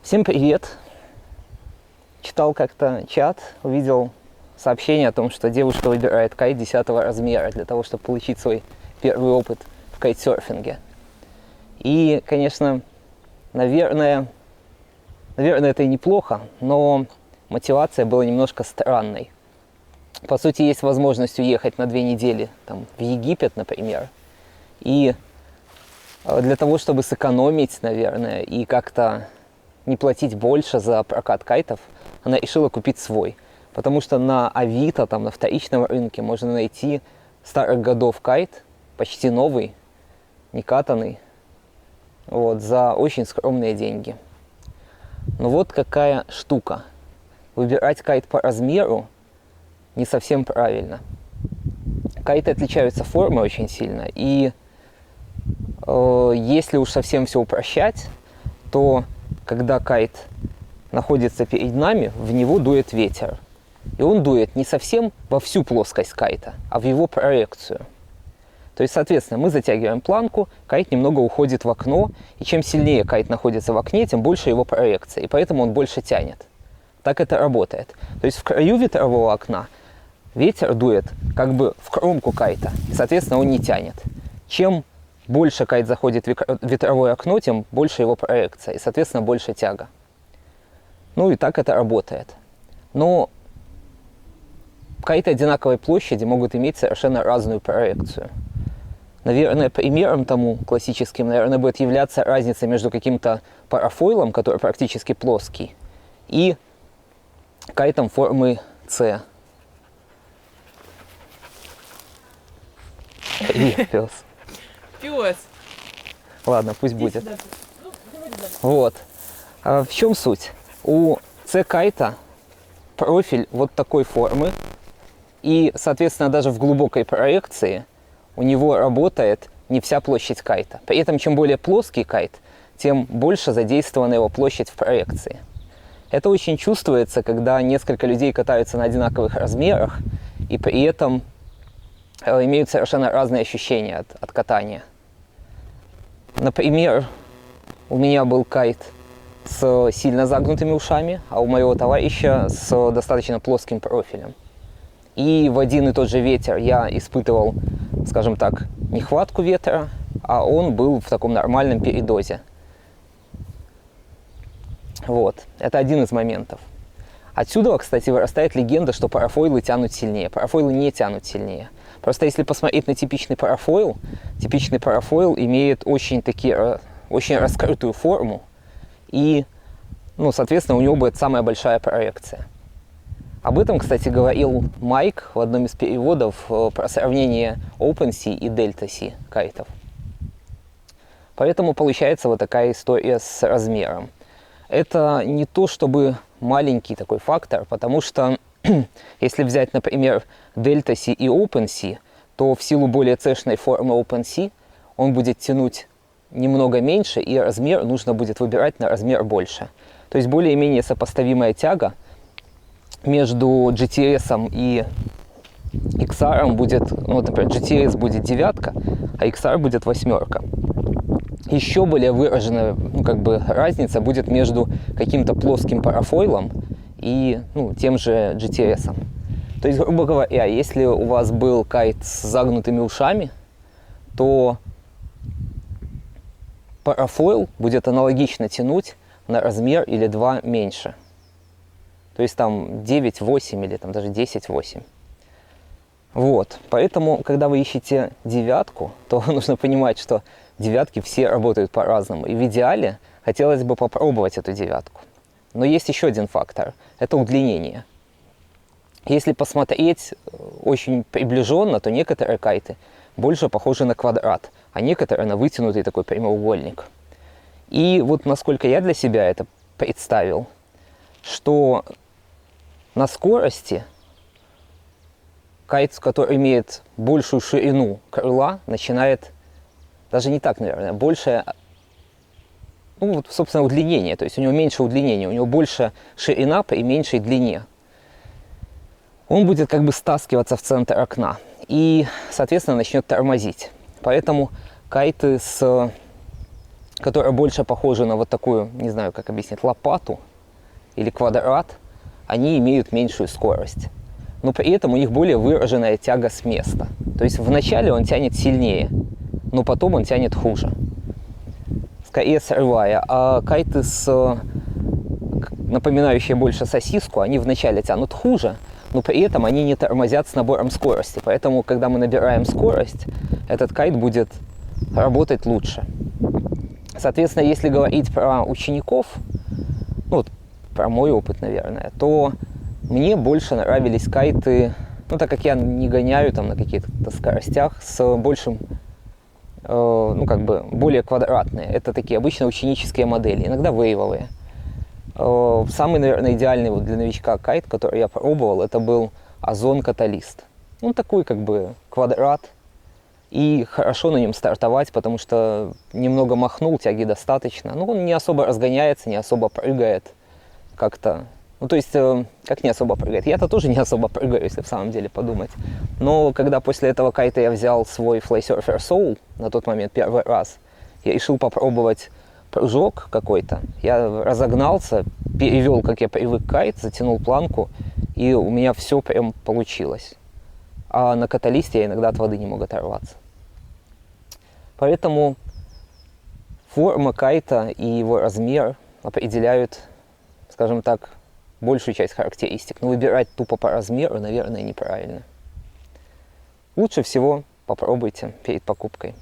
Всем привет! Читал как-то чат, увидел сообщение о том, что девушка выбирает кайт 10 размера для того, чтобы получить свой первый опыт в кайтсерфинге. И, конечно, наверное, это и неплохо, но мотивация была немножко странной. По сути, есть возможность уехать на 2 недели там, в Египет, например, и для того, чтобы сэкономить, наверное, и как-то не платить больше за прокат кайтов, она решила купить свой. Потому что на Авито, там, на вторичном рынке можно найти старых годов кайт, почти новый, не катанный, вот, за очень скромные деньги. Но вот какая штука. Выбирать кайт по размеру не совсем правильно. Кайты отличаются формой очень сильно, и если уж совсем все упрощать, то когда кайт находится перед нами, в него дует ветер. И он дует не совсем во всю плоскость кайта, а в его проекцию. То есть, соответственно, мы затягиваем планку, кайт немного уходит в окно, и чем сильнее кайт находится в окне, тем больше его проекция, и поэтому он больше тянет. Так это работает. То есть в краю ветрового окна ветер дует как бы в кромку кайта, и, соответственно, он не тянет. Чем больше кайт заходит в ветровое окно, тем больше его проекция, и, соответственно, больше тяга. Ну и так это работает. Но кайты одинаковой площади могут иметь совершенно разную проекцию. Наверное, примером тому классическим, наверное, будет являться разница между каким-то парафойлом, который практически плоский, и кайтом формы C. Привет, пес. Пес. Ладно, пусть будет. Вот. А в чем суть? У C-кайта профиль вот такой формы, и, соответственно, даже в глубокой проекции у него работает не вся площадь кайта. При этом, чем более плоский кайт, тем больше задействована его площадь в проекции. Это очень чувствуется, когда несколько людей катаются на одинаковых размерах, и при этом имеют совершенно разные ощущения от катания. Например, у меня был кайт с сильно загнутыми ушами, а у моего товарища с достаточно плоским профилем. И в один и тот же ветер я испытывал, скажем так, нехватку ветра, а он был в таком нормальном передозе. Вот, это один из моментов. Отсюда, кстати, вырастает легенда, что парафойлы тянут сильнее. Парафойлы не тянут сильнее. Просто если посмотреть на типичный парафойл имеет очень раскрытую форму, и, соответственно, у него будет самая большая проекция. Об этом, кстати, говорил Майк в одном из переводов про сравнение OpenSea и DeltaSea кайтов. Поэтому получается вот такая история с размером. Это не то чтобы маленький такой фактор, потому что если взять, например, DeltaSea и OpenSea, то в силу более цешной формы OpenSea он будет тянуть немного меньше, и размер нужно будет выбирать на размер больше. То есть более-менее сопоставимая тяга между GTS и XR будет, например, GTS будет 9, а XR будет 8. Еще более выраженная разница будет между каким-то плоским парафойлом и тем же GTS. То есть, грубо говоря, если у вас был кайт с загнутыми ушами, то парафойл будет аналогично тянуть на размер или 2 меньше. То есть там 9-8 или там даже 10-8. Вот. Поэтому, когда вы ищете 9, то нужно понимать, что 9 все работают по-разному. И в идеале хотелось бы попробовать эту 9. Но есть еще один фактор. Это удлинение. Если посмотреть очень приближенно, то некоторые кайты больше похожи на квадрат, а некоторые на вытянутый такой прямоугольник. И вот насколько я для себя это представил, что на скорости кайт, который имеет большую ширину крыла, начинает, даже не так, наверное, большее, собственно, удлинение. То есть у него меньше удлинения, у него больше ширина при меньшей длине. Он будет как бы стаскиваться в центр окна и, соответственно, начнет тормозить. Поэтому кайты с которые больше похожи на вот такую, не знаю, как объяснить, лопату или квадрат, они имеют меньшую скорость. Но при этом у них более выраженная тяга с места. То есть вначале он тянет сильнее, но потом он тянет хуже, скорее срывая. А кайты, напоминающие больше сосиску, они вначале тянут хуже, но при этом они не тормозят с набором скорости. Поэтому, когда мы набираем скорость, этот кайт будет работать лучше. Соответственно, если говорить про учеников, ну, вот, про мой опыт, наверное, то мне больше нравились кайты, ну, так как я не гоняю там на каких-то скоростях, с большим, ну, как бы, более квадратные. Это такие обычно ученические модели, иногда вейвовые. Самый, наверное, идеальный вот для новичка кайт, который я пробовал, это был Озон Каталист. Он такой, как бы, квадрат, и хорошо на нем стартовать, потому что немного махнул, тяги достаточно. Ну, он не особо разгоняется, не особо прыгает как-то. Ну, то есть, как не особо прыгает? Я-то тоже не особо прыгаю, если в самом деле подумать. Но когда после этого кайта я взял свой Flysurfer Soul, на тот момент первый раз, я решил попробовать прыжок какой-то. Я разогнался, перевел, как я привык, кайт, затянул планку, и у меня все прям получилось. А на каталисте я иногда от воды не мог оторваться. Поэтому форма кайта и его размер определяют, скажем так, большую часть характеристик. Но выбирать тупо по размеру, наверное, неправильно. Лучше всего попробуйте перед покупкой.